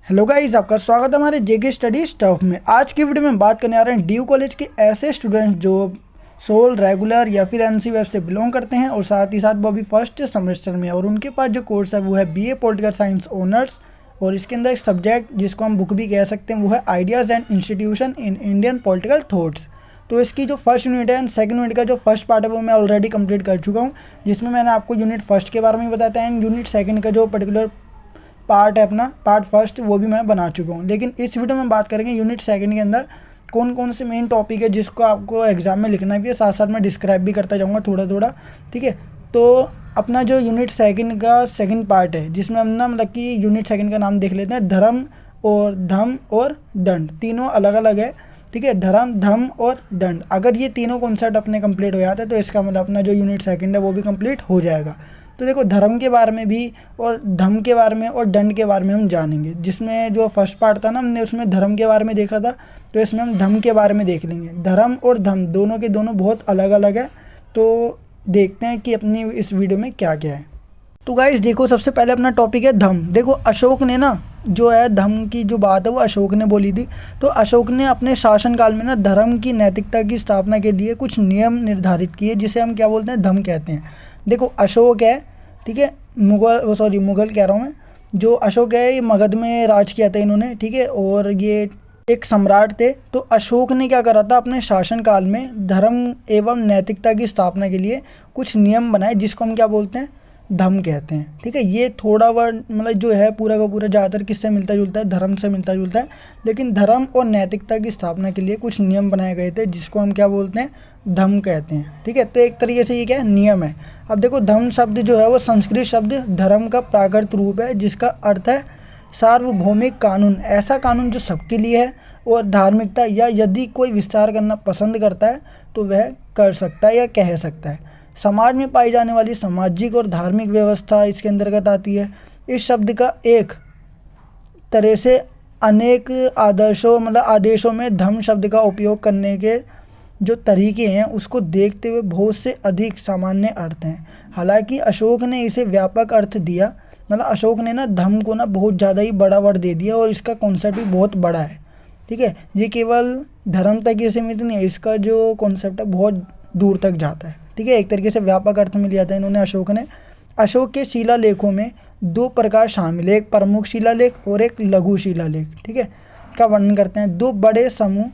Hello guys, आपका स्वागत है हमारे जेके स्टडी स्टफ में। आज की वीडियो में बात करने आ रहे हैं ड्यू कॉलेज के ऐसे स्टूडेंट्स जो सोल रेगुलर या फिर एनसी वेब से बिलोंग करते हैं और साथ ही साथ वो अभी फर्स्ट सेमेस्टर में है और उनके पास जो कोर्स है वो है बीए पॉलिटिकल साइंस ऑनर्स। और इसके अंदर एक सब्जेक्ट जिसको हम बुक भी कह सकते हैं वो है ideas and institution in Indian political thoughts. तो इसकी जो फर्स्ट यूनिट है एंड सेकंड यूनिट का जो फर्स्ट पार्ट है वो मैं ऑलरेडी कंप्लीट कर चुका हूँ, जिसमें मैंने आपको यूनिट फर्स्ट के बारे में बताया था एंड यूनिट सेकंड का जो पर्टिकुलर पार्ट है अपना पार्ट फर्स्ट वो भी मैं बना चुका हूँ। लेकिन इस वीडियो में बात करेंगे यूनिट सेकंड के अंदर कौन कौन से मेन टॉपिक है जिसको आपको एग्जाम में लिखना भी है, साथ साथ मैं डिस्क्राइब भी करता जाऊँगा थोड़ा थोड़ा। ठीक है, तो अपना जो यूनिट सेकंड का सेकंड पार्ट है जिसमें हम ना मतलब कि यूनिट सेकंड का नाम देख लेते हैं, धर्म और धम और दंड, तीनों अलग अलग है। ठीक है, धर्म धम और दंड, अगर ये तीनों कॉन्सेप्ट अपने कंप्लीट हो जाते हैं तो इसका मतलब अपना जो यूनिट सेकंड है वो भी कंप्लीट हो जाएगा। तो देखो, धर्म के बारे में भी और धम के बारे में और दंड के बारे में हम जानेंगे। जिसमें जो फर्स्ट पार्ट था ना, हमने उसमें धर्म के बारे में देखा था, तो इसमें हम धम के बारे में देख लेंगे। धर्म और धम दोनों के दोनों बहुत अलग अलग है। तो देखते हैं कि अपनी इस वीडियो में क्या क्या है। तो गाइस देखो, सबसे पहले अपना टॉपिक है धम। देखो, अशोक ने ना जो है धम की जो बात है वो अशोक ने बोली थी। तो अशोक ने अपने शासनकाल में ना धर्म की नैतिकता की स्थापना के लिए कुछ नियम निर्धारित किए, जिसे हम क्या बोलते हैं, धम कहते हैं। देखो, अशोक है, ठीक है, मुगल कह रहा हूँ मैं, जो अशोक है ये मगध में राज किया था इन्होंने। ठीक है, और ये एक सम्राट थे। तो अशोक ने क्या करा था, अपने शासनकाल में धर्म एवं नैतिकता की स्थापना के लिए कुछ नियम बनाए जिसको हम क्या बोलते हैं, धम कहते हैं। ठीक है, ये थोड़ा वर्ड मतलब जो है पूरा का पूरा ज़्यादातर किससे मिलता जुलता है, धर्म से मिलता जुलता है। लेकिन धर्म और नैतिकता की स्थापना के लिए कुछ नियम बनाए गए थे जिसको हम क्या बोलते हैं, धम कहते हैं। ठीक है, तो एक तरीके से ये क्या है, नियम है। अब देखो, धम शब्द जो है वो संस्कृत शब्द धर्म का प्राकृत रूप है, जिसका अर्थ है सार्वभौमिक कानून, ऐसा कानून जो सबके लिए है। और धार्मिकता, या यदि कोई विस्तार करना पसंद करता है तो वह कर सकता है या कह सकता है। समाज में पाई जाने वाली सामाजिक और धार्मिक व्यवस्था इसके अंतर्गत आती है। इस शब्द का एक तरह से अनेक आदर्शों मतलब आदेशों में धम शब्द का उपयोग करने के जो तरीके हैं उसको देखते हुए बहुत से अधिक सामान्य अर्थ हैं। हालांकि अशोक ने इसे व्यापक अर्थ दिया, मतलब अशोक ने ना धम को ना बहुत ज़्यादा ही बड़ा वर्ड दे दिया और इसका कॉन्सेप्ट भी बहुत बड़ा है। ठीक है, ये केवल धर्म तक ही सीमित नहीं है, इसका जो कॉन्सेप्ट है बहुत दूर तक जाता है। ठीक है, एक तरीके से व्यापक अर्थ में लिया था इन्होंने अशोक ने। अशोक के शिलालेखों में दो प्रकार शामिल है, एक प्रमुख शिलालेख और एक लघु शिलालेख। ठीक है, का वर्णन करते हैं। दो बड़े समूह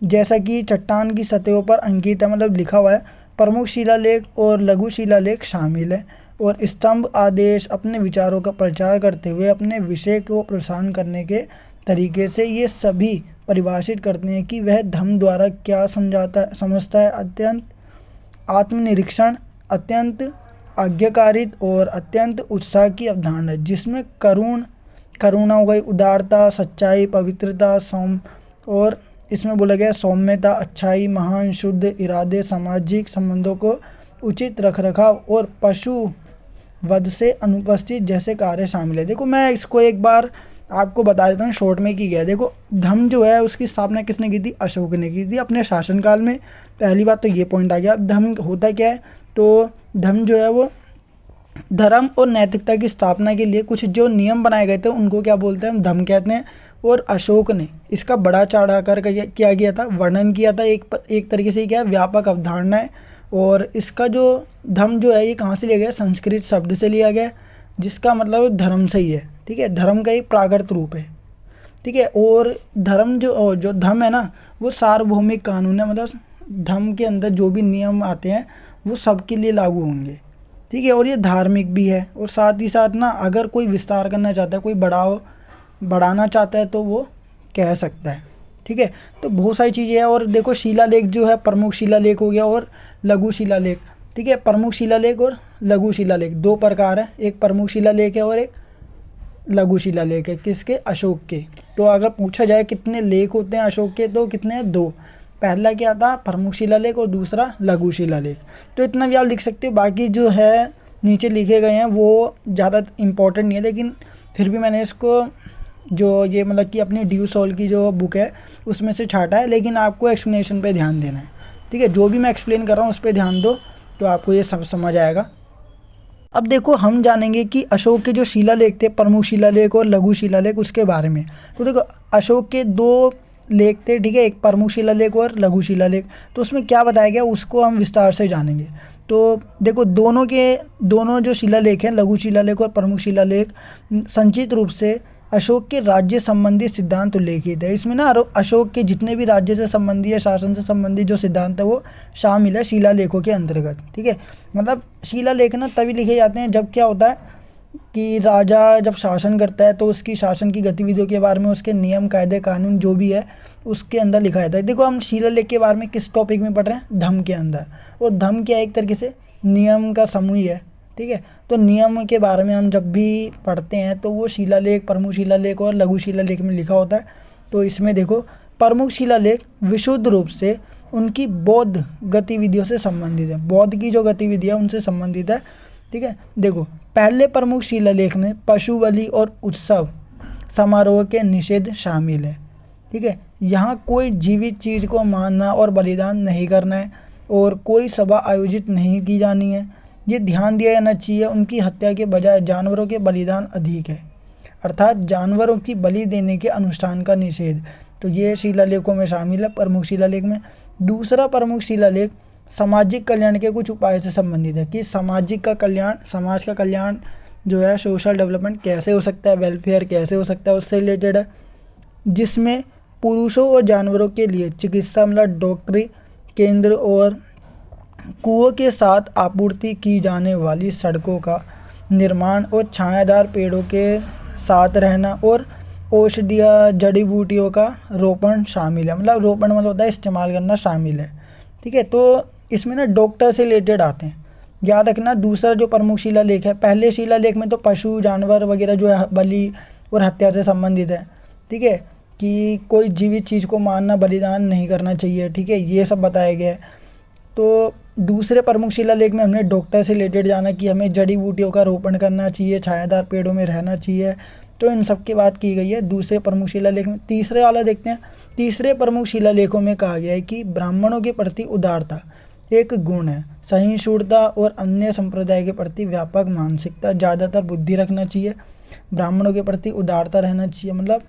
जैसा कि चट्टान की सतहों पर अंकित है, मतलब लिखा हुआ है, प्रमुख शिलालेख और लघु शिलालेख शामिल है। और स्तंभ आदेश अपने विचारों का प्रचार करते हुए अपने विषय को प्रसारण करने के तरीके से ये सभी परिभाषित करते हैं कि वह धम द्वारा क्या समझता है। अत्यंत आत्मनिरीक्षण, अत्यंत आज्ञाकारित और अत्यंत उत्साह की अवधारणा है, जिसमें करुणा हो गई, उदारता, सच्चाई, पवित्रता, और इसमें बोला गया सौम्यता, अच्छाई, महान शुद्ध इरादे, सामाजिक संबंधों को उचित रखरखाव और पशु वध से अनुपस्थित जैसे कार्य शामिल है। देखो, मैं इसको एक बार आपको बता देता हूँ शॉर्ट में की गया। देखो, धम जो है उसकी स्थापना किसने की थी, अशोक ने की थी अपने शासनकाल में। पहली बात तो ये पॉइंट आ गया। अब धम होता क्या है, तो धम जो है वो धर्म और नैतिकता की स्थापना के लिए कुछ जो नियम बनाए गए थे उनको क्या बोलते हैं, हम धम कहते हैं। और अशोक ने इसका बड़ा चढ़ा कर क्या किया था, वर्णन किया था। एक तरीके से क्या है, व्यापक अवधारणा है। और इसका जो धम जो है ये कहाँ से लिया गया, संस्कृत शब्द से लिया गया, जिसका मतलब धर्म से ही है। ठीक है, धर्म का एक प्राकृत रूप है। ठीक है, और धर्म जो धम है ना वो सार्वभौमिक कानून है, मतलब धम के अंदर जो भी नियम आते हैं वो सबके लिए लागू होंगे। ठीक है, और ये धार्मिक भी है। और साथ ही साथ ना अगर कोई विस्तार करना चाहता है, कोई बढ़ाना चाहता है तो वो कह सकता है। ठीक है, तो बहुत सारी चीज़ें हैं। और देखो, शिलालेख जो है, प्रमुख शिलालेख हो गया और लघु शिलालेख। ठीक है, प्रमुख शिलालेख और लघु शिलालेख दो प्रकार है, एक प्रमुख शिलालेख है और एक लघु शिलालेख है। किसके, अशोक के। तो अगर पूछा जाए कितने लेख होते हैं अशोक के, तो कितने हैं, दो। पहला क्या था, प्रमुख शिलालेख, और दूसरा लघु शिलालेख। तो इतना भी आप लिख सकते हो। बाकी जो है नीचे लिखे गए हैं वो ज़्यादा इम्पोर्टेंट नहीं है, लेकिन फिर भी मैंने इसको जो ये मतलब कि अपनी ड्यू सोल की जो बुक है उसमें से छाटा है। लेकिन आपको एक्सप्लेनेशन पे ध्यान देना है। ठीक है, जो भी मैं एक्सप्लेन कर रहा हूँ उस पर ध्यान दो तो आपको ये सब समझ आएगा। अब देखो हम जानेंगे कि अशोक के जो शिलालेख थे, प्रमुख शिलालेख और लघु शिलालेख, उसके बारे में। तो देखो अशोक के दो लेख थे, ठीक है, एक प्रमुख शिलालेख और लघु शिलालेख। तो उसमें क्या बताया गया उसको हम विस्तार से जानेंगे। तो देखो दोनों जो शिलालेख हैं, लघु शिलालेख और प्रमुख शिलालेख, संक्षिप्त रूप से अशोक के राज्य संबंधी सिद्धांत उल्लेखित है। इसमें ना अशोक के जितने भी राज्य से संबंधी या शासन से संबंधित जो सिद्धांत है वो शामिल है शिलालेखों के अंतर्गत, ठीक है। मतलब शिलालेख ना तभी लिखे जाते हैं जब क्या होता है कि राजा जब शासन करता है तो उसकी शासन की गतिविधियों के बारे में, उसके नियम कायदे कानून जो भी है उसके अंदर लिखा जाता है। देखो हम शिलालेख के बारे में किस टॉपिक में पढ़ रहे हैं, धम्म के अंदर। और धम्म क्या एक तरीके से नियम का समूह ही है, ठीक है। तो नियम के बारे में हम जब भी पढ़ते हैं तो वो शिलालेख, प्रमुख शिलालेख और लघु शिलालेख में लिखा होता है। तो इसमें देखो प्रमुख शिलालेख विशुद्ध रूप से उनकी बौद्ध गतिविधियों से संबंधित है, बौद्ध की जो गतिविधियाँ उनसे संबंधित है, ठीक है। देखो पहले प्रमुख शिलालेख में पशु बलि और उत्सव समारोह के निषेध शामिल है, ठीक है। यहाँ कोई जीवित चीज़ को मारना और बलिदान नहीं करना है और कोई सभा आयोजित नहीं की जानी है। ये ध्यान दिया जाना चाहिए उनकी हत्या के बजाय जानवरों के बलिदान अधिक है, अर्थात जानवरों की बलि देने के अनुष्ठान का निषेध। तो ये शिलालेखों में शामिल है, प्रमुख शिलालेख में। दूसरा प्रमुख शिलालेख सामाजिक कल्याण के कुछ उपाय से संबंधित है कि सामाजिक का कल्याण, समाज का कल्याण जो है, सोशल डेवलपमेंट कैसे हो सकता है, वेलफेयर कैसे हो सकता है, उससे रिलेटेड है। जिसमें पुरुषों और जानवरों के लिए चिकित्सा मतलब डॉक्टरी केंद्र और कुओं के साथ आपूर्ति की जाने वाली सड़कों का निर्माण और छायादार पेड़ों के साथ रहना और औषधीय जड़ी बूटियों का रोपण शामिल है। मतलब रोपण मतलब होता है इस्तेमाल करना शामिल है, ठीक है। तो इसमें ना डॉक्टर से रिलेटेड आते हैं, याद रखना। दूसरा जो प्रमुख शिलालेख है, पहले शिलालेख में तो पशु जानवर वगैरह जो है बलि और हत्या से संबंधित है, ठीक है, कि कोई जीवित चीज़ को मारना, बलिदान नहीं करना चाहिए, ठीक है, ये सब बताया गया है। तो दूसरे प्रमुख शिलालेख में हमने डॉक्टर से रिलेटेड जाना कि हमें जड़ी बूटियों का रोपण करना चाहिए, छायादार पेड़ों में रहना चाहिए। तो इन सब की बात की गई है दूसरे प्रमुख शिलालेख में। तीसरे वाला देखते हैं। तीसरे प्रमुख शिलालेखों में कहा गया है कि ब्राह्मणों के प्रति उदारता एक गुण है, सहिष्णुता और अन्य संप्रदाय के प्रति व्यापक मानसिकता, ज़्यादातर बुद्धि रखना चाहिए, ब्राह्मणों के प्रति उदारता रहना चाहिए, मतलब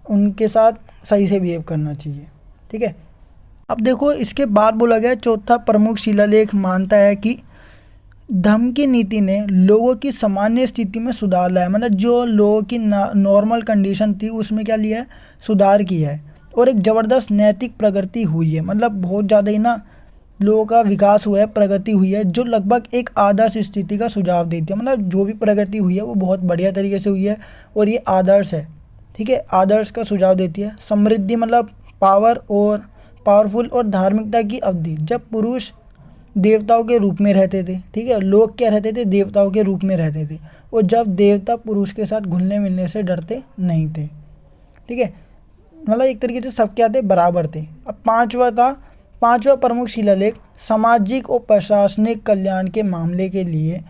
उनके साथ सही से बिहेव करना चाहिए, ठीक है। अब देखो इसके बाद बोला गया चौथा प्रमुख शिलालेख मानता है कि धम्म की नीति ने लोगों की सामान्य स्थिति में सुधार लाया, मतलब जो लोगों की नॉर्मल कंडीशन थी उसमें क्या लिया है, सुधार किया है। और एक ज़बरदस्त नैतिक प्रगति हुई है, मतलब बहुत ज़्यादा ही ना लोगों का विकास हुआ है, प्रगति हुई है, जो लगभग एक आदर्श स्थिति का सुझाव देती है। मतलब जो भी प्रगति हुई है वो बहुत बढ़िया तरीके से हुई है और ये आदर्श है, ठीक है, आदर्श का सुझाव देती है। समृद्धि मतलब पावरफुल और धार्मिकता की अवधि, जब पुरुष देवताओं के रूप में रहते थे, ठीक है, लोग क्या रहते थे, देवताओं के रूप में रहते थे, और जब देवता पुरुष के साथ घुलने मिलने से डरते नहीं थे, ठीक है, मतलब एक तरीके से सब क्या थे, बराबर थे। अब पांचवा प्रमुख शिलालेख सामाजिक और प्रशासनिक कल्याण के मामले के लिए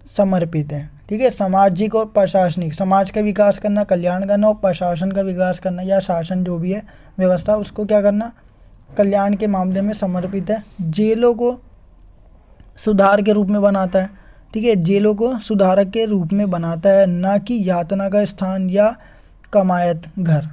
समर्पित है, ठीक है। सामाजिक और प्रशासनिक, समाज का विकास करना, कल्याण करना, और प्रशासन का विकास करना या शासन जो भी है व्यवस्था, उसको क्या करना, कल्याण के मामले में समर्पित है। जेलों को सुधार के रूप में बनाता है, ठीक है, जेलों को सुधारक के रूप में बनाता है, ना कि यातना का स्थान या कमायत घर।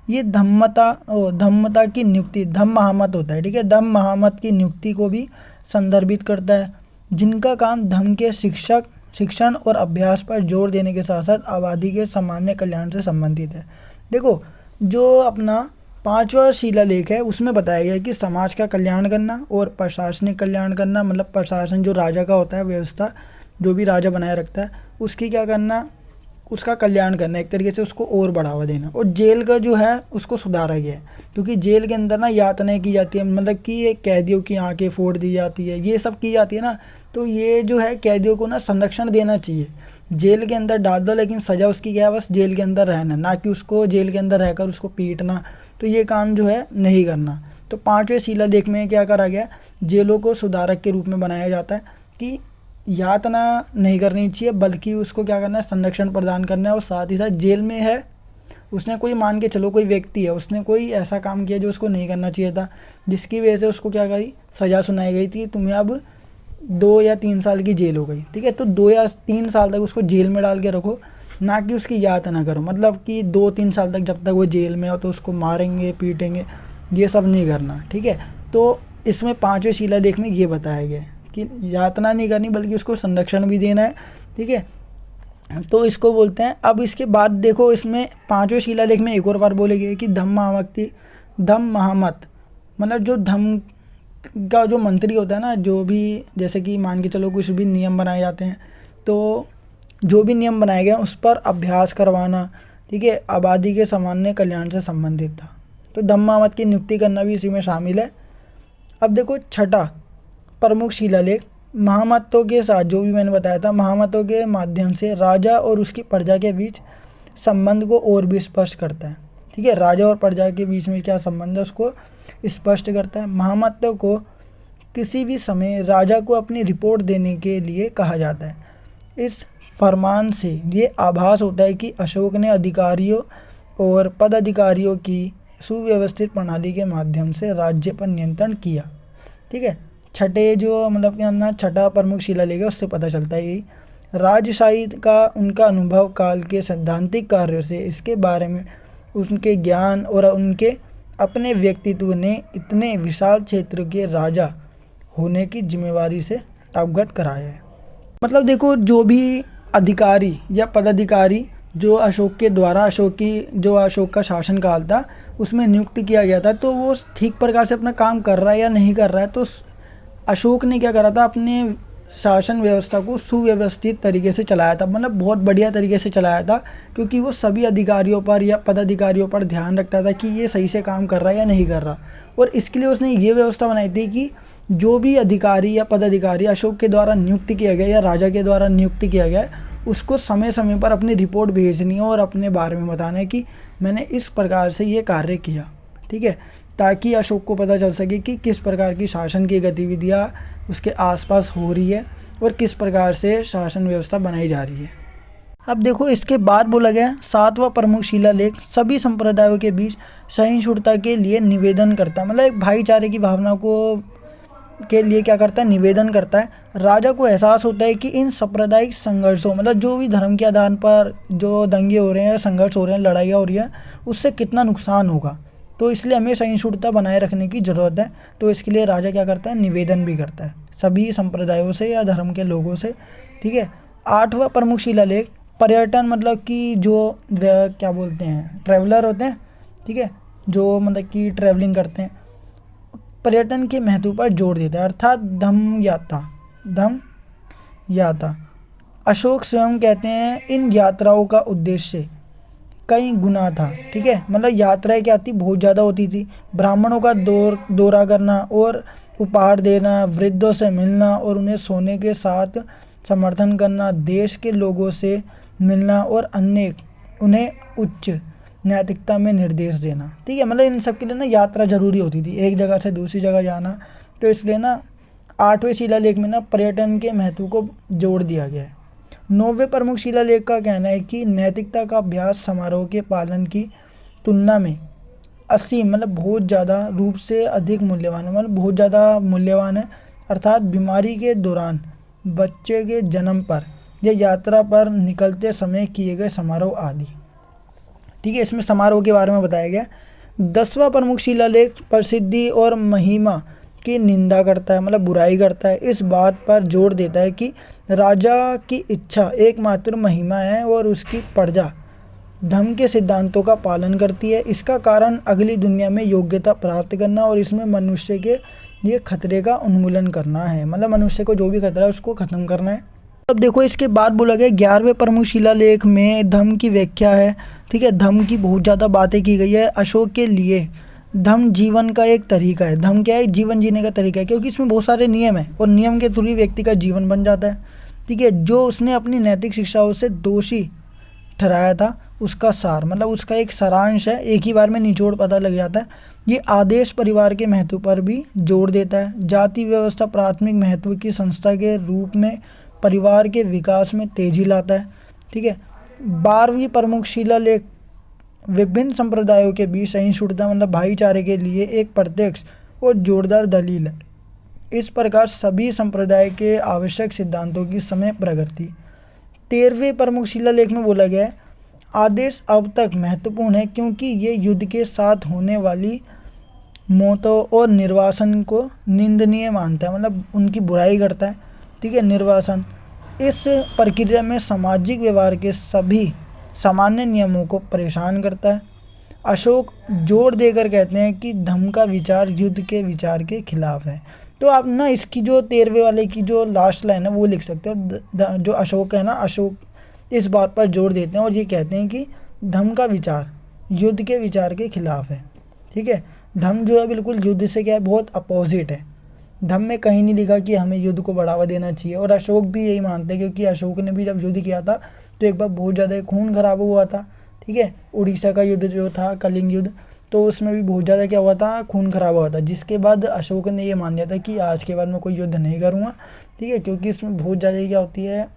ये धम्मता की नियुक्ति, धम्म महामत होता है, ठीक है, धम्म महामत की नियुक्ति को भी संदर्भित करता है, जिनका काम धम्म के शिक्षण और अभ्यास पर जोर देने के साथ साथ आबादी के सामान्य कल्याण से संबंधित है। देखो जो अपना पांचवा शिलालेख है उसमें बताया गया है कि समाज का कल्याण करना और प्रशासनिक कल्याण करना, मतलब प्रशासन जो राजा का होता है, व्यवस्था जो भी राजा बनाए रखता है उसकी क्या करना, उसका कल्याण करना, एक तरीके से उसको और बढ़ावा देना। और जेल का जो है उसको सुधारा गया है, क्योंकि जेल के अंदर ना यातनाएं की जाती है, मतलब कि ये कैदियों की आंखें फोड़ दी जाती है, ये सब की जाती है ना। तो ये जो है कैदियों को ना संरक्षण देना चाहिए, जेल के अंदर डाल दो लेकिन सज़ा उसकी क्या है, बस जेल के अंदर रहना, ना कि उसको जेल के अंदर रहकर उसको पीटना। तो ये काम जो है नहीं करना। तो पांचवें शिलालेख में क्या करा गया, जेलों को सुधारक के रूप में बनाया जाता है कि यातना नहीं करनी चाहिए, बल्कि उसको क्या करना है, संरक्षण प्रदान करना है। और साथ ही साथ जेल में है, उसने कोई मान के चलो कोई व्यक्ति है, उसने कोई ऐसा काम किया जो उसको नहीं करना चाहिए था, जिसकी वजह से उसको क्या करी, सज़ा सुनाई गई थी, तुम्हें अब 2 या 3 साल की जेल हो गई, ठीक है। तो 2 या 3 साल तक उसको जेल में डाल के रखो, ना कि उसकी यातना करो। मतलब कि 2-3 साल तक जब तक वो जेल में हो तो उसको मारेंगे पीटेंगे, ये सब नहीं करना, ठीक है। तो इसमें 5वें शिलालेख में ये बताया गया है कि यातना नहीं करनी बल्कि उसको संरक्षण भी देना है, ठीक है। तो इसको बोलते हैं। अब इसके बाद देखो, इसमें 5वें शिलालेख में एक और बार बोले गए कि धम्म महामत, मतलब जो धम्म का जो मंत्री होता है ना, जो भी जैसे कि मान के चलो कुछ भी नियम बनाए जाते हैं, तो जो भी नियम बनाए गए उस पर अभ्यास करवाना, ठीक है, आबादी के सामान्य कल्याण से संबंधित था। तो धम्म महामत की नियुक्ति करना भी इसी में शामिल है। अब देखो छठा प्रमुख शिलालेख, महामतों के साथ, जो भी मैंने बताया था, महामतों के माध्यम से राजा और उसकी प्रजा के बीच संबंध को और भी स्पष्ट करता है, ठीक है। राजा और प्रजा के बीच में क्या संबंध है उसको स्पष्ट करता है। महामतों को किसी भी समय राजा को अपनी रिपोर्ट देने के लिए कहा जाता है। इस फरमान से ये आभास होता है कि अशोक ने अधिकारियों और पदाधिकारियों की सुव्यवस्थित प्रणाली के माध्यम से राज्य पर नियंत्रण किया, ठीक है। छठे जो मतलब कि अपना छठा प्रमुख शिलालेख है उससे पता चलता है यही। राजशाही का उनका अनुभव काल के सैद्धांतिक कार्यों से इसके बारे में उनके ज्ञान और उनके अपने व्यक्तित्व ने इतने विशाल क्षेत्र के राजा होने की जिम्मेवारी से अवगत कराया है। मतलब देखो, जो भी अधिकारी या पदाधिकारी जो अशोक के द्वारा अशोक का शासनकाल था उसमें नियुक्त किया गया था, तो वो ठीक प्रकार से अपना काम कर रहा है या नहीं कर रहा है। तो अशोक ने क्या करा था, अपने शासन व्यवस्था को सुव्यवस्थित तरीके से चलाया था, मतलब बहुत बढ़िया तरीके से चलाया था, क्योंकि वो सभी अधिकारियों पर या पदाधिकारियों पर ध्यान रखता था कि ये सही से काम कर रहा है या नहीं कर रहा। और इसके लिए उसने ये व्यवस्था बनाई थी कि जो भी अधिकारी या पदाधिकारी अशोक के द्वारा नियुक्त किया गया या राजा के द्वारा नियुक्त किया गया, उसको समय समय पर अपनी रिपोर्ट भेजनी है और अपने बारे में बताना है कि मैंने इस प्रकार से ये कार्य किया, ठीक है, ताकि अशोक को पता चल सके कि किस प्रकार की शासन की गतिविधियाँ उसके आसपास हो रही है और किस प्रकार से शासन व्यवस्था बनाई जा रही है। अब देखो, इसके बाद बोला गया 7वां प्रमुख शिलालेख सभी संप्रदायों के बीच सहिष्णुता के लिए निवेदन करता है, मतलब एक भाईचारे की भावना को के लिए क्या करता है, निवेदन करता है। राजा को एहसास होता है कि इन सांप्रदायिक संघर्षों, मतलब जो भी धर्म के आधार पर जो दंगे हो रहे हैं, संघर्ष हो रहे हैं, लड़ाइयाँ हो रही हैं, उससे कितना नुकसान होगा। तो इसलिए हमें सहिष्णुता बनाए रखने की ज़रूरत है। तो इसके लिए राजा क्या करता है, निवेदन भी करता है सभी संप्रदायों से या धर्म के लोगों से, ठीक है। 8वां प्रमुख शिलालेख पर्यटन, मतलब कि जो क्या बोलते हैं, ट्रैवलर होते हैं, ठीक है, जो मतलब कि ट्रैवलिंग करते हैं, पर्यटन के महत्व पर जोर देता है, अर्थात धम्म यात्रा। अशोक स्वयं कहते हैं इन यात्राओं का उद्देश्य कई गुना था, ठीक है। मतलब यात्राएं क्या थी, बहुत ज़्यादा होती थी। ब्राह्मणों का दौरा करना और उपहार देना, वृद्धों से मिलना और उन्हें सोने के साथ समर्थन करना, देश के लोगों से मिलना और अन्य उन्हें उच्च नैतिकता में निर्देश देना, ठीक है। मतलब इन सब के लिए ना यात्रा जरूरी होती थी, एक जगह से दूसरी जगह जाना। तो इसलिए ना 8वें शिलालेख में ना पर्यटन के महत्व को जोड़ दिया गया है। 9वें प्रमुख शिलालेख का कहना है कि नैतिकता का अभ्यास समारोह के पालन की तुलना में असीम, मतलब बहुत ज़्यादा रूप से अधिक मूल्यवान है, मतलब बहुत ज़्यादा मूल्यवान है। अर्थात बीमारी के दौरान, बच्चे के जन्म पर या यात्रा पर निकलते समय किए गए समारोह आदि, ठीक है। इसमें समारोह के बारे में बताया गया। 10वां प्रमुख शिलालेख प्रसिद्धि और महिमा की निंदा करता है, मतलब बुराई करता है। इस बात पर जोर देता है कि राजा की इच्छा एकमात्र महिमा है और उसकी प्रजा धर्म के सिद्धांतों का पालन करती है। इसका कारण अगली दुनिया में योग्यता प्राप्त करना और इसमें मनुष्य के ये खतरे का उन्मूलन करना है, मतलब मनुष्य को जो भी खतरा है उसको ख़त्म करना है। अब देखो, इसके बाद बोला गया 11वें प्रमुख शिलालेख में धम्म की व्याख्या है, ठीक है। धम्म की बहुत ज़्यादा बातें की गई है। अशोक के लिए धम्म जीवन का एक तरीका है। धम्म क्या है, जीवन जीने का तरीका है, क्योंकि इसमें बहुत सारे नियम है और नियम के थ्रू ही व्यक्ति का जीवन बन जाता है, ठीक है। जो उसने अपनी नैतिक शिक्षाओं से दोषी ठहराया था उसका सार, मतलब उसका एक सारांश है, एक ही बार में निचोड़ पता लग जाता है। ये आदेश परिवार के महत्व पर भी जोर देता है। जाति व्यवस्था प्राथमिक महत्व की संस्था के रूप में परिवार के विकास में तेजी लाता है, ठीक है। 12वीं प्रमुख शिलालेख विभिन्न संप्रदायों के बीच सहिष्णुता, मतलब भाईचारे के लिए एक प्रत्यक्ष और जोरदार दलील है। इस प्रकार सभी संप्रदाय के आवश्यक सिद्धांतों की समय प्रगति। 13वें प्रमुख शिलालेख में बोला गया है, आदेश अब तक महत्वपूर्ण है क्योंकि ये युद्ध के साथ होने वाली मौतों और निर्वासन को निंदनीय मानता है, मतलब उनकी बुराई करता है। ठीक है, निर्वासन इस प्रक्रिया में सामाजिक व्यवहार के सभी सामान्य नियमों को परेशान करता है। अशोक जोर देकर कहते हैं कि धम्म का विचार युद्ध के विचार के खिलाफ है। तो आप ना इसकी जो 13वें वाले की जो लास्ट लाइन है वो लिख सकते हो। जो अशोक है ना, अशोक इस बात पर जोर देते हैं और ये कहते हैं कि धम्म का विचार युद्ध के विचार के खिलाफ है। ठीक है, धम्म जो है बिल्कुल युद्ध से क्या है, बहुत अपोजिट है। धम्म में कहीं नहीं लिखा कि हमें युद्ध को बढ़ावा देना चाहिए, और अशोक भी यही मानते हैं क्योंकि अशोक ने भी जब युद्ध किया था तो एक बार बहुत ज़्यादा खून खराब हुआ था। ठीक है, उड़ीसा का युद्ध जो था, कलिंग युद्ध, तो उसमें भी बहुत ज़्यादा क्या हुआ था, खून खराब हुआ था, जिसके बाद अशोक ने ये मान लिया था कि आज के बाद मैं कोई युद्ध नहीं करूँगा। ठीक है, क्योंकि इसमें बहुत ज़्यादा क्या होती है,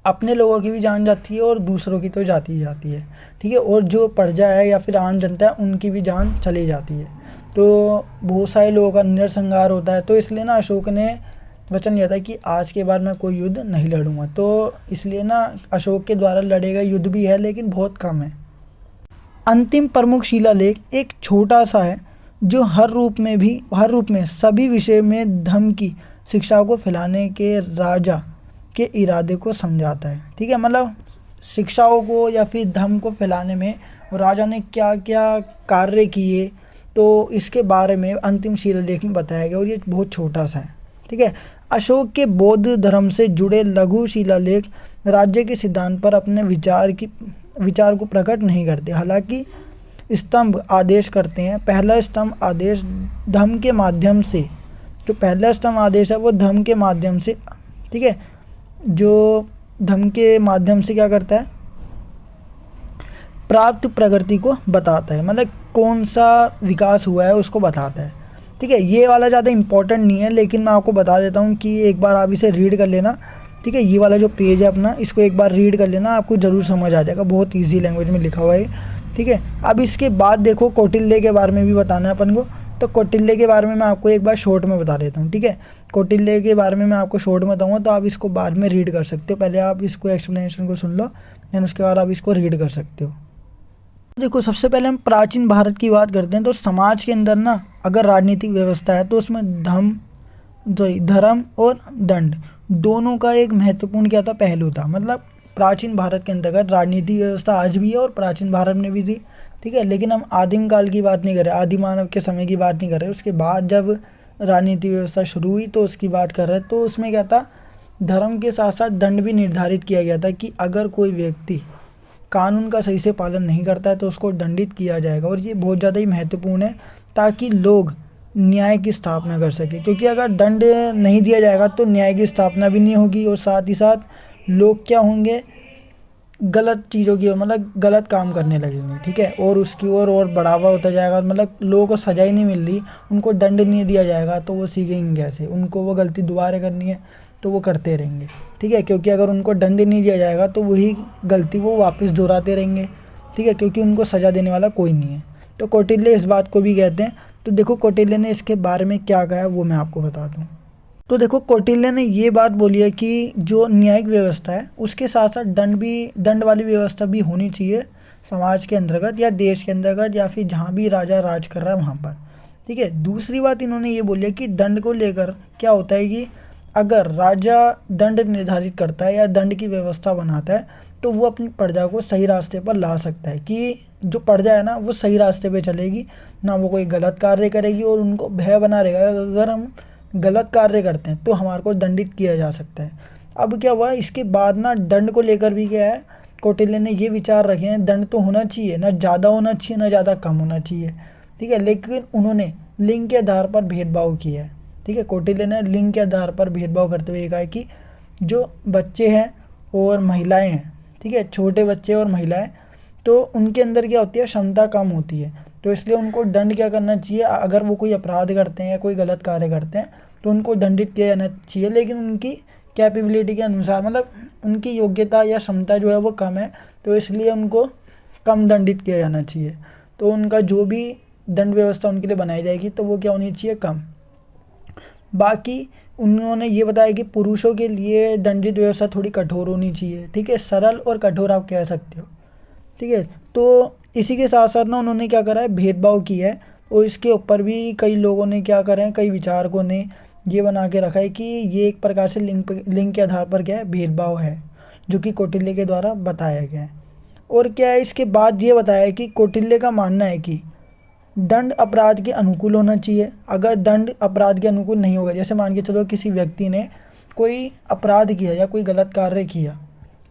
अपने लोगों की भी जान जाती है और दूसरों की तो जाती ही जाती है। ठीक है, और जो प्रजा है या फिर आम जनता है उनकी भी जान चली जाती है, तो बहुत सारे लोगों का नरसंहार होता है। तो इसलिए ना अशोक ने वचन लिया था कि आज के बाद मैं कोई युद्ध नहीं लड़ूंगा। तो इसलिए ना अशोक के द्वारा लड़े गए युद्ध भी है लेकिन बहुत कम है। अंतिम प्रमुख शिलालेख एक छोटा सा है जो हर रूप में सभी विषय में धम्म की शिक्षा को फैलाने के राजा के इरादे को समझाता है। ठीक है, मतलब शिक्षाओं को या फिर धम्म को फैलाने में राजा ने क्या क्या कार्य किए, तो इसके बारे में अंतिम शिलालेख में बताया गया, और ये बहुत छोटा सा है। ठीक है, अशोक के बौद्ध धर्म से जुड़े लघु शिलालेख राज्य के सिद्धांत पर अपने विचार को प्रकट नहीं करते, हालांकि स्तंभ आदेश करते हैं। पहला स्तंभ आदेश धम्म के माध्यम से, जो पहला स्तंभ आदेश है वो धम्म के माध्यम से, ठीक है, जो धम्म के माध्यम से क्या करता है, प्राप्त प्रगति को बताता है, मतलब कौन सा विकास हुआ है उसको बताता है। ठीक है, ये वाला ज़्यादा इंपॉर्टेंट नहीं है लेकिन मैं आपको बता देता हूँ कि एक बार आप इसे रीड कर लेना। ठीक है, ये वाला जो पेज है अपना, इसको एक बार रीड कर लेना, आपको ज़रूर समझ आ जाएगा, बहुत इजी लैंग्वेज में लिखा हुआ है। ठीक है, अब इसके बाद देखो कौटिल्य के बारे में भी बताना है अपन को, तो कौटिल्य के बारे में मैं आपको एक बार शॉर्ट में बता देता हूँ। ठीक है, कौटिल्य के बारे में मैं आपको शॉर्ट में बताऊँगा, तो आप इसको बाद में रीड कर सकते हो। पहले आप इसको एक्सप्लेनेशन को सुन लो, दैन उसके बाद आप इसको रीड कर सकते हो। देखो, सबसे पहले हम प्राचीन भारत की बात करते हैं, तो समाज के अंदर ना अगर राजनीतिक व्यवस्था है तो उसमें धर्म और दंड दोनों का एक महत्वपूर्ण क्या था, पहलू था। मतलब प्राचीन भारत के अंतर्गत राजनीतिक व्यवस्था आज भी है और प्राचीन भारत में भी थी। ठीक है, लेकिन हम आदिम काल की बात नहीं कर रहे, आदि मानव के समय की बात नहीं कर रहे, उसके बाद जब राजनीतिक व्यवस्था शुरू हुई तो उसकी बात कर रहे हैं। तो उसमें क्या था, धर्म के साथ साथ दंड भी निर्धारित किया गया था कि अगर कोई व्यक्ति कानून का सही से पालन नहीं करता है तो उसको दंडित किया जाएगा, और ये बहुत ज़्यादा ही महत्वपूर्ण है ताकि लोग न्याय की स्थापना कर सके, क्योंकि अगर दंड नहीं दिया जाएगा तो न्याय की स्थापना भी नहीं होगी, और साथ ही साथ लोग क्या होंगे, गलत चीज़ों की मतलब गलत काम करने लगेंगे। ठीक है, और उसकी और बढ़ावा होता जाएगा, मतलब लोगों को सजा ही नहीं मिल रही, उनको दंड नहीं दिया जाएगा तो वो सीखेंगे कैसे, उनको वो गलती दोबारा करनी है तो वो करते रहेंगे। ठीक है, क्योंकि अगर उनको दंड नहीं दिया जाएगा तो वही गलती वो वापस दोहराते रहेंगे। ठीक है, क्योंकि उनको सज़ा देने वाला कोई नहीं है। तो कौटिल्य इस बात को भी कहते हैं। तो देखो कौटिल्य ने इसके बारे में क्या कहा है वो मैं आपको बता दूँ। तो देखो कौटिल्य ने ये बात बोली है कि जो न्यायिक व्यवस्था है उसके साथ साथ दंड वाली व्यवस्था भी होनी चाहिए समाज के अंतर्गत या देश के अंतर्गत या फिर जहाँ भी राजा राज कर रहा है वहाँ पर। ठीक है, दूसरी बात इन्होंने ये बोली है कि दंड को लेकर क्या होता है कि अगर राजा दंड निर्धारित करता है या दंड की व्यवस्था बनाता है तो वो अपनी प्रजा को सही रास्ते पर ला सकता है, कि जो प्रजा है ना वो सही रास्ते पे चलेगी, ना वो कोई गलत कार्य करेगी, और उनको भय बना रहेगा अगर हम गलत कार्य करते हैं तो हमारे को दंडित किया जा सकता है। अब क्या हुआ, इसके बाद ना दंड को लेकर भी क्या है, कौटिल्य ने ये विचार रखे हैं, दंड तो होना चाहिए, ना ज़्यादा होना चाहिए ना ज़्यादा कम होना चाहिए। ठीक है, लेकिन उन्होंने लिंग के आधार पर भेदभाव किया है। ठीक है, कौटिल्य ने लिंग के आधार पर भेदभाव करते हुए कहा है कि जो बच्चे हैं और महिलाएं हैं, ठीक है, छोटे बच्चे और महिलाएं, तो उनके अंदर क्या होती है, क्षमता कम होती है, तो इसलिए उनको दंड क्या करना चाहिए, अगर वो कोई अपराध करते हैं या कोई गलत कार्य करते हैं तो उनको दंडित किया जाना चाहिए, लेकिन उनकी कैपेबिलिटी के अनुसार, मतलब उनकी योग्यता या क्षमता जो है वो कम है, तो इसलिए उनको कम दंडित किया जाना चाहिए। तो उनका जो भी दंड व्यवस्था उनके लिए बनाई जाएगी तो वो क्या होनी चाहिए, कम। बाकी उन्होंने ये बताया कि पुरुषों के लिए दंडित व्यवस्था थोड़ी कठोर होनी चाहिए, ठीक है, सरल और कठोर आप कह सकते हो, ठीक है। तो इसी के साथ साथ ना उन्होंने क्या करा है, भेदभाव किया है, और इसके ऊपर भी कई लोगों ने क्या करा है, कई विचारकों ने ये बना के रखा है कि ये एक प्रकार से लिंग के आधार पर क्या है, भेदभाव है, जो कि कौटिल्य के द्वारा बताया गया है। और क्या है, इसके बाद ये बताया है कि कौटिल्य का मानना है कि दंड अपराध के अनुकूल होना चाहिए। अगर दंड अपराध के अनुकूल नहीं होगा, जैसे मान के चलो किसी व्यक्ति ने कोई अपराध किया या कोई गलत कार्य किया,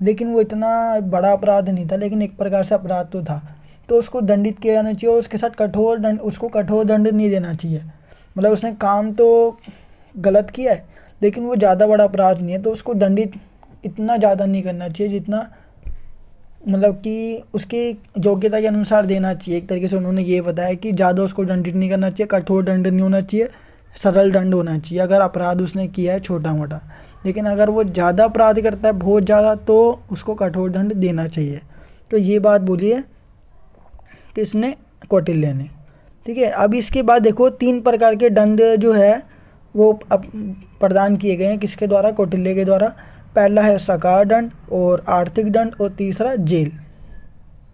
लेकिन वो इतना बड़ा अपराध नहीं था, लेकिन एक प्रकार से अपराध तो था, तो उसको दंडित किया जाना चाहिए, और उसके साथ कठोर दंड, उसको कठोर दंड नहीं देना चाहिए। मतलब उसने काम तो गलत किया है, लेकिन वो ज़्यादा बड़ा अपराध नहीं है, तो उसको दंडित इतना ज़्यादा नहीं करना चाहिए जितना मतलब कि उसके योग्यता के अनुसार देना चाहिए। एक तरीके से उन्होंने ये बताया कि ज़्यादा उसको दंडित नहीं करना चाहिए, कठोर दंड नहीं होना चाहिए, सरल दंड होना चाहिए अगर अपराध उसने किया है छोटा मोटा। लेकिन अगर वो ज़्यादा अपराध करता है, बहुत ज़्यादा, तो उसको कठोर दंड देना चाहिए। तो ये बात बोली है किसने, कौटिल्य ने, ठीक है। अब इसके बाद देखो 3 प्रकार के दंड जो है वो अब प्रदान किए गए हैं, किसके द्वारा, कौटिल्य के द्वारा। पहला है सकार दंड, और आर्थिक दंड, और तीसरा जेल।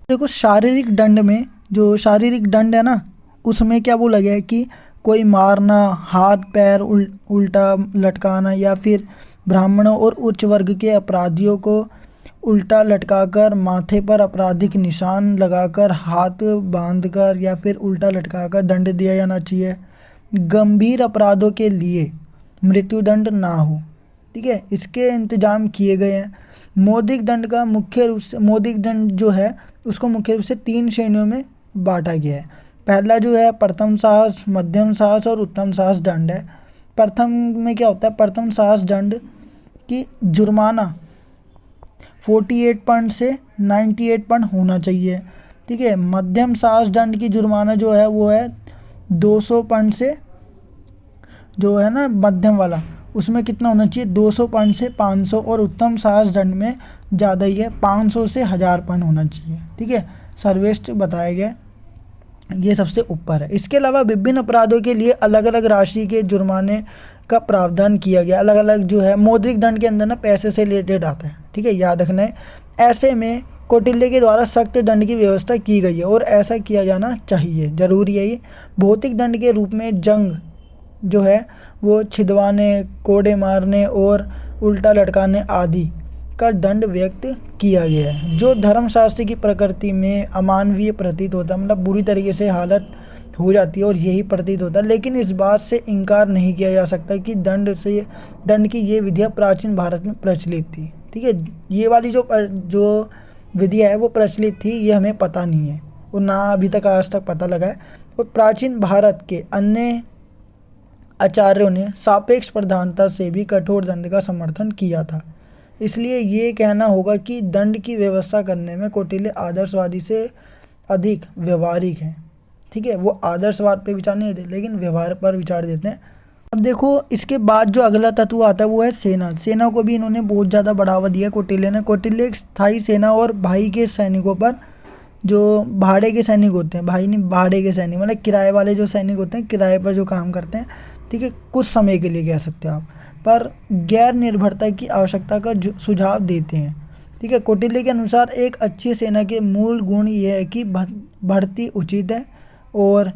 देखो शारीरिक दंड में, जो शारीरिक दंड है ना, उसमें क्या बोला गया है कि कोई मारना, हाथ पैर उल्टा लटकाना, या फिर ब्राह्मणों और उच्च वर्ग के अपराधियों को उल्टा लटकाकर, माथे पर आपराधिक निशान लगाकर, हाथ बांधकर या फिर उल्टा लटकाकर दंड दिया जाना चाहिए। गंभीर अपराधों के लिए मृत्युदंड ना हो, ठीक है, इसके इंतजाम किए गए हैं। मौद्रिक दंड का मुख्य रूप से, मौद्रिक दंड जो है उसको मुख्य रूप से 3 श्रेणियों में बांटा गया है। पहला जो है प्रथम साहस, मध्यम साहस और उत्तम साहस दंड है। प्रथम में क्या होता है, प्रथम साहस दंड की जुर्माना 48 पॉइंट से 98 पॉइंट होना चाहिए, ठीक है। मध्यम साहस दंड की जुर्माना जो है वो है 200 पॉइंट से, जो है ना मध्यम वाला, उसमें कितना होना चाहिए, 200 पॉइंट से 500, और उत्तम साहस दंड में ज़्यादा ही है, 500 से 1000 पॉइंट होना चाहिए, ठीक है। सर्वश्रेष्ठ बताया गया, ये सबसे ऊपर है। इसके अलावा विभिन्न अपराधों के लिए अलग अलग राशि के जुर्माने का प्रावधान किया गया। अलग अलग जो है मौद्रिक दंड के अंदर ना पैसे से रिलेटेड आता है, ठीक है, याद रखना है। ऐसे में कौटिल्य के द्वारा सख्त दंड की व्यवस्था की गई है, और ऐसा किया जाना चाहिए, जरूरी है ये। भौतिक दंड के रूप में जंग जो है वो छिदवाने, कोड़े मारने और उल्टा लटकाने आदि का दंड व्यक्त किया गया है, जो धर्मशास्त्र की प्रकृति में अमानवीय प्रतीत होता है, मतलब बुरी तरीके से हालत हो जाती है और यही प्रतीत होता है। लेकिन इस बात से इनकार नहीं किया जा सकता कि दंड की ये विधियाँ प्राचीन भारत में प्रचलित थी, ठीक है। ये वाली जो विधियाँ है वो प्रचलित थी, ये हमें पता नहीं है, और ना अभी तक आज तक पता लगा है। और प्राचीन भारत के अन्य आचार्यों ने सापेक्ष प्रधानता से भी कठोर दंड का समर्थन किया था। इसलिए ये कहना होगा कि दंड की व्यवस्था करने में कौटिल्य आदर्शवादी से अधिक व्यवहारिक हैं, ठीक है। वो आदर्शवाद पे विचार नहीं देते, लेकिन व्यवहार पर विचार देते हैं। अब देखो इसके बाद जो अगला तत्व आता है वो है सेना। सेना को भी इन्होंने बहुत ज़्यादा बढ़ावा दिया कौटिल्य ने। कौटिल्य एक स्थायी सेना और भाई के सैनिकों पर, जो भाड़े के सैनिक होते हैं, भाई नहीं भाड़े के सैनिक मतलब किराए वाले जो सैनिक होते हैं, किराए पर जो काम करते हैं, ठीक है, कुछ समय के लिए कह सकते हो आप, पर गैर निर्भरता की आवश्यकता का सुझाव देते हैं, ठीक है। कौटिल्य के अनुसार एक अच्छी सेना के मूल गुण ये है कि भर्ती उचित है, और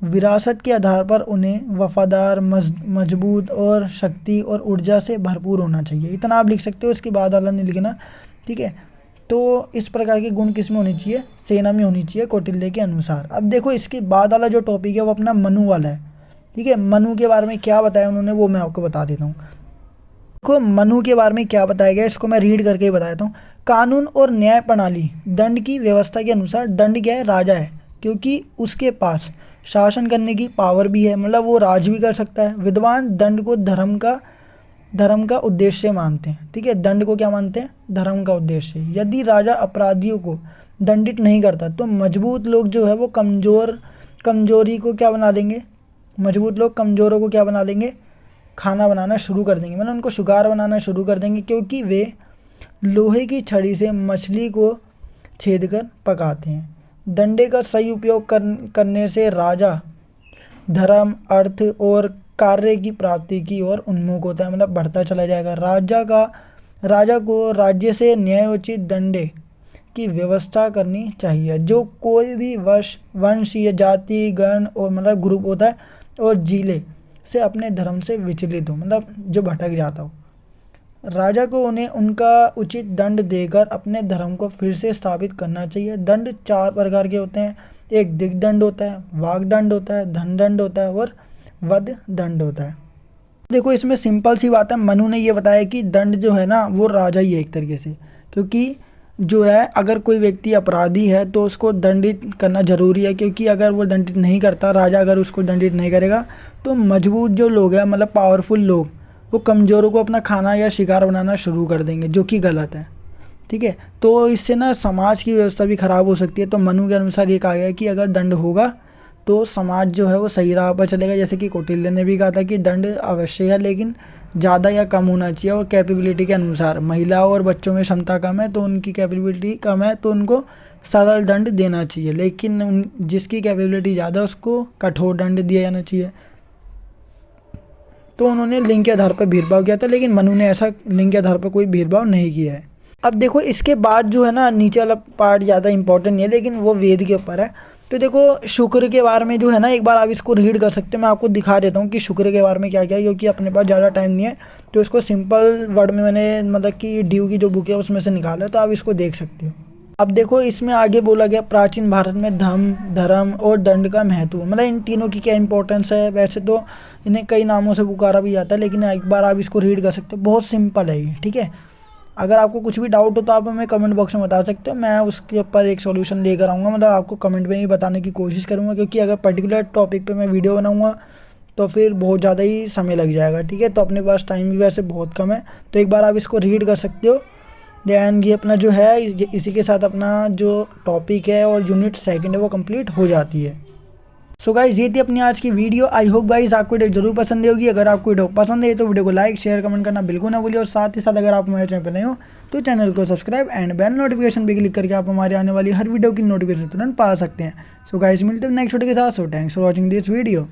विरासत के आधार पर उन्हें वफादार, मजबूत और शक्ति और ऊर्जा से भरपूर होना चाहिए। इतना आप लिख सकते हो, इसके बाद वाला नहीं लिखना, ठीक है। तो इस प्रकार के गुण किस में होनी चाहिए, सेना में होनी चाहिए कौटिल्य के अनुसार। अब देखो इसके बाद वाला जो टॉपिक है वो अपना मनु वाला है, ठीक है। मनु के बारे में क्या बताया उन्होंने वो मैं आपको बता देता हूँ। देखो मनु के बारे में क्या बताया गया, इसको मैं रीड करके ही बताता हूँ। कानून और न्याय प्रणाली दंड की व्यवस्था के अनुसार दंड क्या है, राजा है, क्योंकि उसके पास शासन करने की पावर भी है, मतलब वो राज भी कर सकता है। विद्वान दंड को धर्म का उद्देश्य मानते हैं, ठीक है। दंड को क्या मानते हैं, धर्म का उद्देश्य। यदि राजा अपराधियों को दंडित नहीं करता तो मजबूत लोग जो है वो कमजोरी को क्या बना देंगे, मजबूत लोग कमज़ोरों को क्या बना देंगे, खाना बनाना शुरू कर देंगे, मतलब उनको शिकार बनाना शुरू कर देंगे, क्योंकि वे लोहे की छड़ी से मछली को छेद कर पकाते हैं। डंडे का सही उपयोग करने से राजा धर्म, अर्थ और कार्य की प्राप्ति की ओर उन्मुख होता है, मतलब बढ़ता चला जाएगा। राजा को राज्य से न्यायोचित दंडे की व्यवस्था करनी चाहिए। जो कोई भी वंश या जाति गण और मतलब ग्रुप होता है और जिले से अपने धर्म से विचलित हो, मतलब जो भटक जाता हो, राजा को उन्हें उनका उचित दंड देकर अपने धर्म को फिर से स्थापित करना चाहिए। दंड 4 प्रकार के होते हैं। एक दिग्दंड होता है, वाग्दंड होता है, धन दंड होता है और वध दंड होता है। देखो इसमें सिंपल सी बात है, मनु ने ये बताया कि दंड जो है ना वो राजा ही है एक तरीके से, क्योंकि जो है अगर कोई व्यक्ति अपराधी है तो उसको दंडित करना ज़रूरी है, क्योंकि अगर वो दंडित नहीं करता, राजा अगर उसको दंडित नहीं करेगा तो मजबूत जो लोग हैं, मतलब पावरफुल लोग, वो कमज़ोरों को अपना खाना या शिकार बनाना शुरू कर देंगे, जो कि गलत है। ठीक है, तो इससे ना समाज की व्यवस्था भी ख़राब हो सकती है। तो मनु के अनुसार ये कहा गया है कि अगर दंड होगा तो समाज जो है वो सही राह पर चलेगा। जैसे कि कौटिल्य ने भी कहा था कि दंड अवश्य है, लेकिन ज़्यादा या कम होना चाहिए और कैपेबिलिटी के अनुसार। महिलाओं और बच्चों में क्षमता कम है तो उनकी कैपेबिलिटी कम है तो उनको सरल दंड देना चाहिए, लेकिन जिसकी कैपेबिलिटी ज़्यादा उसको कठोर दंड दिया जाना चाहिए। तो उन्होंने लिंग के आधार पर भेदभाव किया था, लेकिन मनु ने ऐसा लिंग के आधार पर कोई भेदभाव नहीं किया है। अब देखो इसके बाद जो है ना नीचे वाला पार्ट ज़्यादा इंपॉर्टेंट नहीं है, लेकिन वो वेद के ऊपर है। तो देखो शुक्र के बारे में जो है ना, एक बार आप इसको रीड कर सकते हो। मैं आपको दिखा देता हूँ कि शुक्र के बारे में क्या क्या है, क्योंकि अपने पास ज़्यादा टाइम नहीं है। तो इसको सिंपल वर्ड में मैंने मतलब कि ड्यू की जो बुक है उसमें से निकाला, तो आप इसको देख सकते हो। अब देखो इसमें आगे बोला गया प्राचीन भारत में धर्म और दंड का महत्व, मतलब इन तीनों की क्या इंपॉर्टेंस है। वैसे तो इन्हें कई नामों से पुकारा भी जाता है, लेकिन एक बार आप इसको रीड कर सकते हो। बहुत सिंपल है ये, ठीक है। अगर आपको कुछ भी डाउट हो तो आप हमें कमेंट बॉक्स में बता सकते हो, मैं उसके ऊपर एक सॉल्यूशन लेकर आऊँगा, मतलब आपको कमेंट में ही बताने की कोशिश करूँगा। क्योंकि अगर पर्टिकुलर टॉपिक पे मैं वीडियो बनाऊँगा तो फिर बहुत ज़्यादा ही समय लग जाएगा, ठीक है। तो अपने पास टाइम भी वैसे बहुत कम है, तो एक बार आप इसको रीड कर सकते हो। दैन ये अपना जो है इसी के साथ अपना जो टॉपिक है और यूनिट सेकंड है वो कंप्लीट हो जाती है। सो गाइस ये थी अपनी आज की वीडियो। आई होप गाइस आपको वीडियो जरूर पसंद होगी। अगर आपको वीडियो पसंद है तो वीडियो को लाइक शेयर कमेंट करना बिल्कुल ना भूलिए, और साथ ही साथ अगर आप हमारे चैनल पर नए हो तो चैनल को सब्सक्राइब एंड बेल नोटिफिकेशन पे क्लिक करके आप हमारे आने वाली हर वीडियो की नोटिफिकेशन तुरंत पा सकते हैं। सो गाइस मिलते हैं नेक्स्ट वीडियो के साथ। So thanks for watching this video.